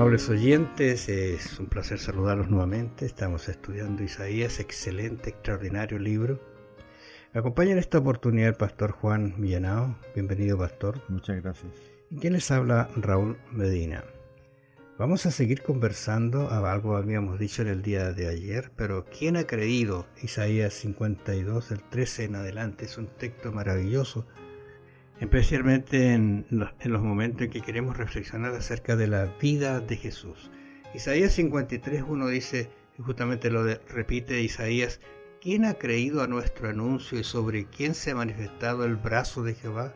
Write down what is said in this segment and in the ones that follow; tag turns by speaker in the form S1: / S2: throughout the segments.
S1: Amables oyentes, es un placer saludarlos nuevamente. Estamos estudiando Isaías, excelente, extraordinario libro. Me acompaña en esta oportunidad el pastor Juan Millanao. Bienvenido, pastor.
S2: Muchas gracias.
S1: ¿Y quién les habla? Raúl Medina. Vamos a seguir conversando, algo habíamos dicho en el día de ayer, pero ¿quién ha creído? Isaías 52, del 13 en adelante, es un texto maravilloso, especialmente en los momentos en que queremos reflexionar acerca de la vida de Jesús. Isaías 53, 1 dice, y justamente repite Isaías, ¿quién ha creído a nuestro anuncio y sobre quién se ha manifestado el brazo de Jehová?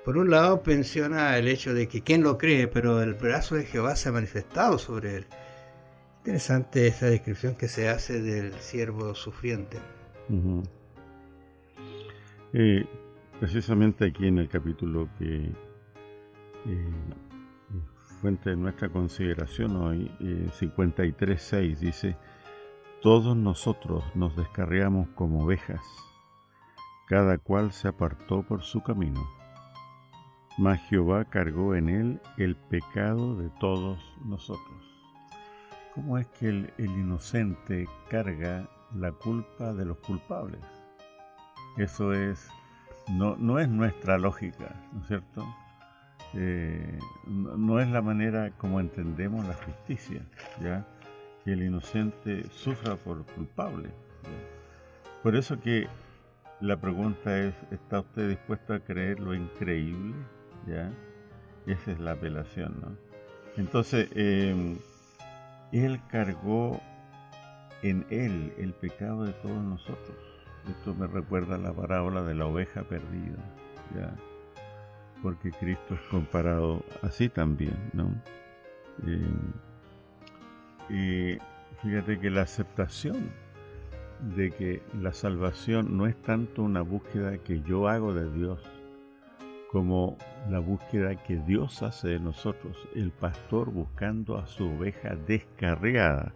S1: Por un lado menciona el hecho de que quién lo cree, pero el brazo de Jehová se ha manifestado sobre él. Interesante esa descripción que se hace del siervo sufriente.
S2: Precisamente aquí en el capítulo que fuente de nuestra consideración hoy, 53:6 dice: todos nosotros nos descarriamos como ovejas, cada cual se apartó por su camino, mas Jehová cargó en él el pecado de todos nosotros. ¿Cómo es que el inocente carga la culpa de los culpables? Eso no es nuestra lógica, ¿no es cierto? No es la manera como entendemos la justicia, ¿ya? Que el inocente sufra por culpable, ¿ya? Por eso que la pregunta es, ¿está usted dispuesto a creer lo increíble? ¿Ya? Esa es la apelación, ¿no? Entonces, Él cargó en Él el pecado de todos nosotros. Esto me recuerda a la parábola de la oveja perdida, ¿ya? Porque Cristo es comparado así también, ¿no? Y fíjate que la aceptación de que la salvación no es tanto una búsqueda que yo hago de Dios, como la búsqueda que Dios hace de nosotros, el pastor buscando a su oveja descarriada.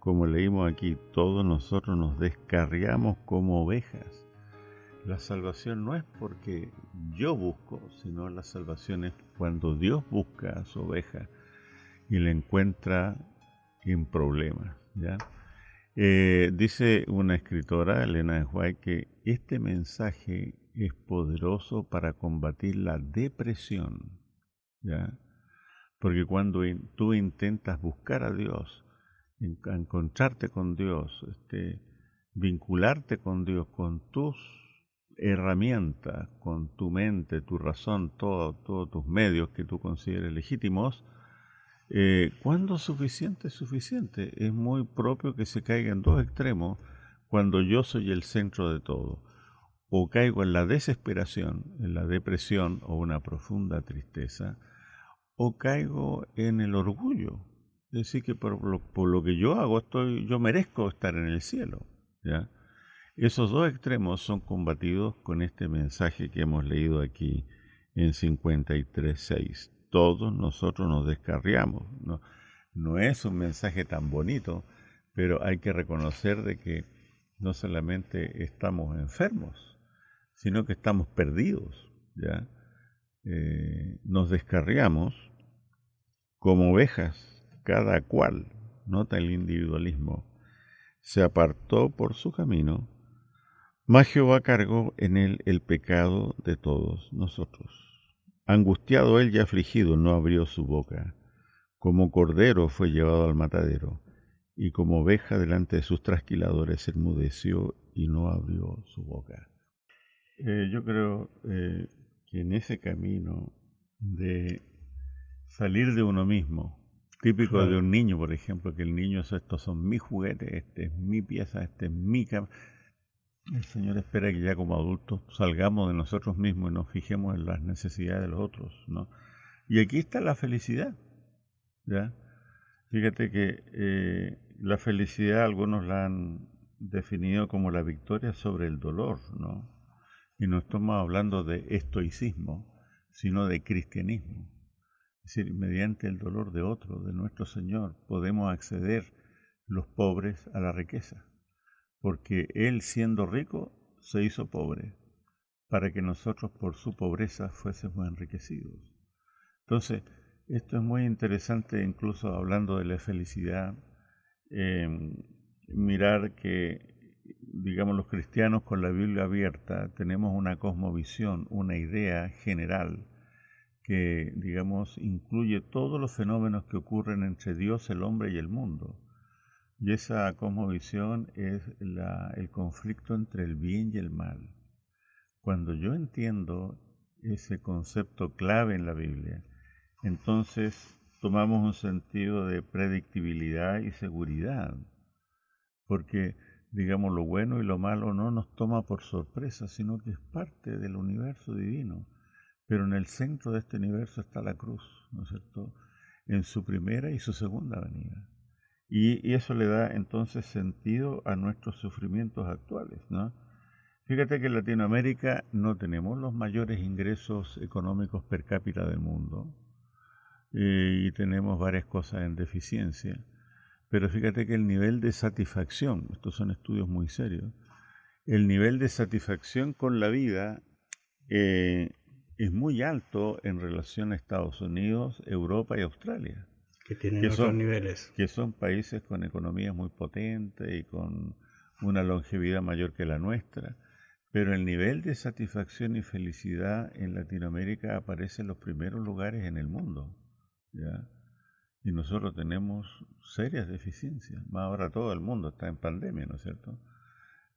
S2: Como leímos aquí, todos nosotros nos descarriamos como ovejas. La salvación no es porque yo busco, sino la salvación es cuando Dios busca a su oveja y la encuentra en problemas, ¿ya? Dice una escritora, Elena de White, que este mensaje es poderoso para combatir la depresión, ¿ya? Porque cuando tú intentas buscar a Dios, encontrarte con Dios, vincularte con Dios, con tus herramientas, con tu mente, tu razón, todos tus medios que tú consideres legítimos, ¿cuándo suficiente es suficiente? Es muy propio que se caiga en dos extremos cuando yo soy el centro de todo. O caigo en la desesperación, en la depresión o una profunda tristeza, o caigo en el orgullo. Es decir, que por lo que yo hago, yo merezco estar en el cielo, ¿ya? Esos dos extremos son combatidos con este mensaje que hemos leído aquí en 53:6. Todos nosotros nos descarriamos. No es un mensaje tan bonito, pero hay que reconocer de que no solamente estamos enfermos, sino que estamos perdidos, ¿ya? Nos descarriamos como ovejas, cada cual, nota el individualismo, se apartó por su camino, mas Jehová cargó en él el pecado de todos nosotros. Angustiado él y afligido, no abrió su boca. Como cordero fue llevado al matadero, y como oveja delante de sus trasquiladores enmudeció y no abrió su boca. Yo creo que en ese camino de salir de uno mismo, típico de un niño, por ejemplo, que el niño estos son mis juguetes, este es mi pieza, este es mi cama. El Señor espera que ya como adultos salgamos de nosotros mismos y nos fijemos en las necesidades de los otros, ¿no? Y aquí está la felicidad, ¿ya? Fíjate que la felicidad algunos la han definido como la victoria sobre el dolor, ¿no? Y no estamos hablando de estoicismo, sino de cristianismo. Es decir, mediante el dolor de otro, de nuestro Señor, podemos acceder los pobres a la riqueza. Porque Él, siendo rico, se hizo pobre, para que nosotros por su pobreza fuésemos enriquecidos. Entonces, Esto es muy interesante, incluso hablando de la felicidad, mirar que, digamos, los cristianos con la Biblia abierta tenemos una cosmovisión, una idea general que, digamos, incluye todos los fenómenos que ocurren entre Dios, el hombre y el mundo. Y esa cosmovisión es el conflicto entre el bien y el mal. Cuando yo entiendo ese concepto clave en la Biblia, entonces tomamos un sentido de predictibilidad y seguridad, porque, digamos, lo bueno y lo malo no nos toma por sorpresa, sino que es parte del universo divino. Pero en el centro de este universo está la cruz, ¿no es cierto?, en su primera y su segunda venida. Y eso le da entonces sentido a nuestros sufrimientos actuales, ¿no? Fíjate que en Latinoamérica no tenemos los mayores ingresos económicos per cápita del mundo y tenemos varias cosas en deficiencia, pero fíjate que el nivel de satisfacción, estos son estudios muy serios, el nivel de satisfacción con la vida es muy alto en relación a Estados Unidos, Europa y Australia,
S1: que tienen otros niveles.
S2: Que son países con economías muy potentes y con una longevidad mayor que la nuestra. Pero el nivel de satisfacción y felicidad en Latinoamérica aparece en los primeros lugares en el mundo, ¿ya? Y nosotros tenemos serias deficiencias. Más ahora todo el mundo está en pandemia, ¿no es cierto?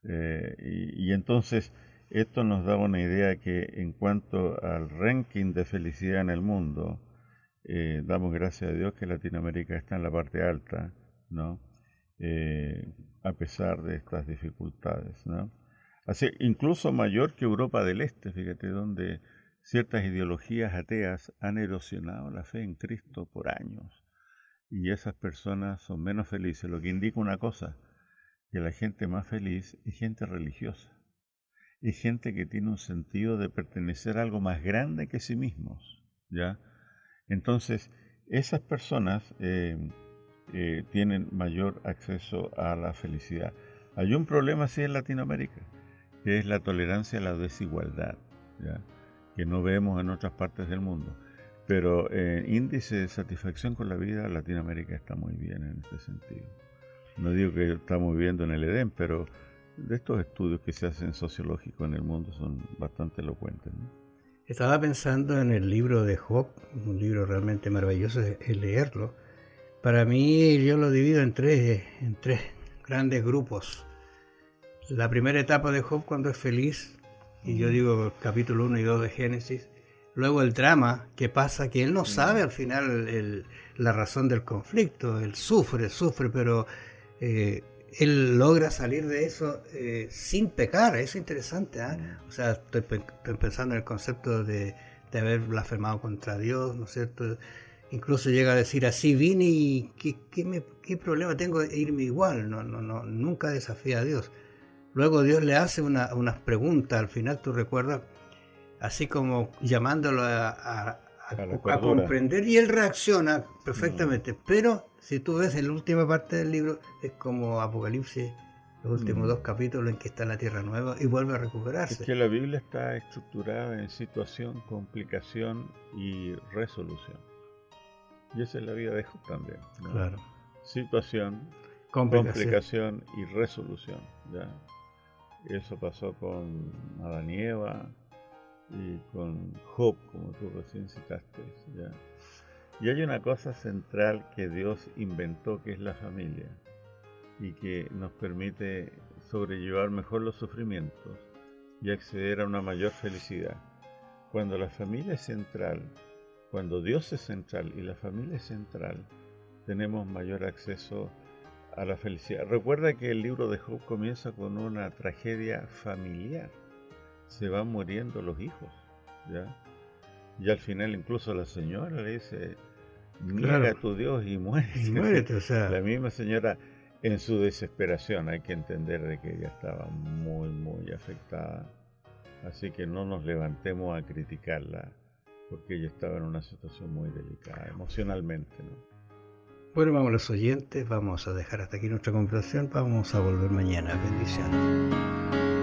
S2: Y entonces esto nos da una idea que en cuanto al ranking de felicidad en el mundo, damos gracias a Dios que Latinoamérica está en la parte alta, ¿no? A pesar de estas dificultades, ¿no? Así, incluso mayor que Europa del Este, fíjate, donde ciertas ideologías ateas han erosionado la fe en Cristo por años. Y esas personas son menos felices, lo que indica una cosa, que la gente más feliz es gente religiosa, es gente que tiene un sentido de pertenecer a algo más grande que sí mismos, ¿ya? Entonces, esas personas tienen mayor acceso a la felicidad. Hay un problema así en Latinoamérica, que es la tolerancia a la desigualdad, ¿ya?, que no vemos en otras partes del mundo. Pero índice de satisfacción con la vida, Latinoamérica está muy bien en este sentido. No digo que estamos viviendo en el Edén, pero de estos estudios que se hacen sociológicos en el mundo son bastante elocuentes, ¿no?
S1: Estaba pensando en el libro de Job, un libro realmente maravilloso, es leerlo. Para mí yo lo divido en tres grandes grupos. La primera etapa de Job, cuando es feliz, y yo digo capítulo 1 y 2 de Génesis. Luego el drama que pasa, que él no sabe al final la razón del conflicto. Él sufre, pero él logra salir de eso sin pecar. Eso es interesante, ¿eh? O sea, estoy pensando en el concepto de haber blasfemado contra Dios, ¿no es cierto? Incluso llega a decir, así vine y ¿qué problema tengo de irme igual? No, nunca desafía a Dios. Luego Dios le hace unas preguntas, al final tú recuerdas, así como llamándolo a comprender, y él reacciona perfectamente. Pero si tú ves en la última parte del libro, es como Apocalipsis, los últimos 2 capítulos en que está la tierra nueva y vuelve a recuperarse.
S2: Es que la Biblia está estructurada en situación, complicación y resolución. Y esa es la vida de Job también, ¿no? Claro. Situación, complicación y resolución, ¿ya? Eso pasó con Adán y Eva y con Job, como tú recién citaste, ¿ya? Y hay una cosa central que Dios inventó, que es la familia, y que nos permite sobrellevar mejor los sufrimientos y acceder a una mayor felicidad. Cuando la familia es central, cuando Dios es central y la familia es central, tenemos mayor acceso a la felicidad. Recuerda que el libro de Job comienza con una tragedia familiar. Se van muriendo los hijos, ¿ya? Y al final incluso la señora le dice, niega a tu Dios y muérete.
S1: Muérete, o sea.
S2: La misma señora, en su desesperación, hay que entender de que ella estaba muy, muy afectada. Así que no nos levantemos a criticarla, porque ella estaba en una situación muy delicada emocionalmente, ¿no?
S1: Bueno, vamos los oyentes, vamos a dejar hasta aquí nuestra conversación, vamos a volver mañana. Bendiciones.